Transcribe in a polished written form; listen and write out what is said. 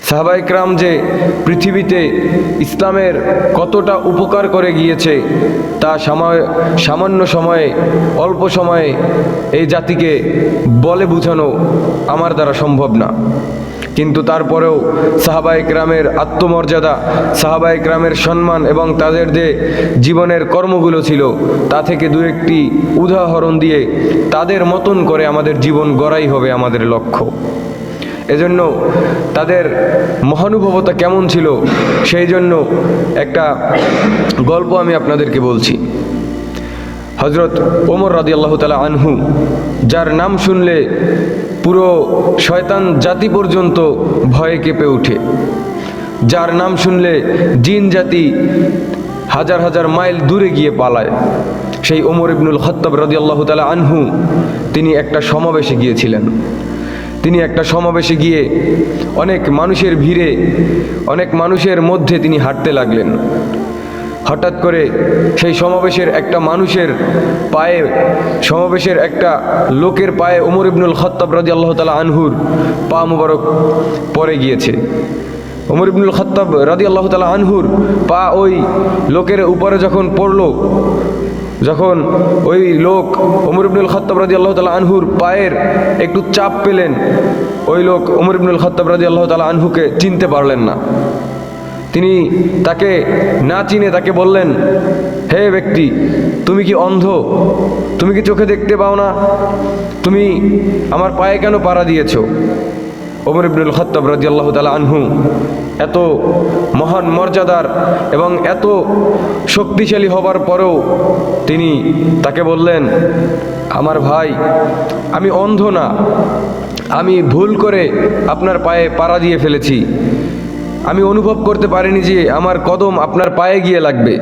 সাহাবায়ে কেরাম যে পৃথিবীতে ইসলামের কতটা উপকার করে গিয়েছে তা সামান্য সময়ে, অল্প সময়ে এই জাতিকে বলে বোঝানো আমার দ্বারা সম্ভব না। কিন্তু তারপরেও সাহাবায়ে কেরামের আত্মমর্যাদা, সাহাবায়ে কেরামের সম্মান এবং তাদের যে জীবনের কর্মগুলো ছিল তা থেকে দু একটি উদাহরণ দিয়ে তাদের মতন করে আমাদের জীবন গড়াই হবে আমাদের লক্ষ্য। এজন্য তাদের মহানুভবতা কেমন ছিল সেই জন্য একটা গল্প আমি আপনাদেরকে বলছি। হযরত ওমর রাদিয়াল্লাহু তাআলা আনহু, যার নাম শুনলে পুরো শয়তান জাতি পর্যন্ত ভয়ে কেঁপে ওঠে, যার নাম শুনলে জিন জাতি হাজার হাজার মাইল দূরে গিয়ে পালায়, সেই ওমর ইবনুল খাত্তাব রাদিয়াল্লাহু তাআলা আনহু তিনি একটা সমাবেশে গিয়েছিলেন। তিনি একটা সমাবেশে গিয়ে অনেক মানুষের ভিড়ে, অনেক মানুষের মধ্যে তিনি হাঁটতে লাগলেন। হঠাৎ করে সেই সমাবেশের একটা মানুষের পায়ে, সমাবেশের একটা লোকের পায়ে ওমর ইবনুল খাত্তাব রাদিয়াল্লাহু তাআলা আনহুর পা মুবারক পড়ে গিয়েছে। ওমর ইবনুল খাত্তাব রাদিয়াল্লাহু তাআলা আনহুর পা ওই লোকের উপরে যখন পড়ল, যখন ওই লোক ওমর ইবনুল খাত্তাব রাদিয়াল্লাহু তাআলা আনহুর পায়ের একটু চাপ পেলেন, ওই লোক ওমর ইবনুল খাত্তাব রাদিয়াল্লাহু তাআলা আনহুকে চিনতে পারলেন না। তিনি তাকে না চিনে তাকে বললেন, হে ব্যক্তি, তুমি কি অন্ধ? তুমি কি চোখে দেখতে পাও না? তুমি আমার পায়ে কেন পাড়া দিয়েছো? ওমর ইবনুল খাত্তাব রাদিয়াল্লাহু তাআলা আনহু এত মহান মর্যাদার এবং এত শক্তিশালী হবার পরেও তিনি তাকে বললেন, আমার ভাই, আমি অন্ধ না, আমি ভুল করে আপনার পায়ে পাড়া দিয়ে ফেলেছি। আমি অনুভব করতে পারিনি যে আমার কদম আপনার পায়ে গিয়ে লাগবে।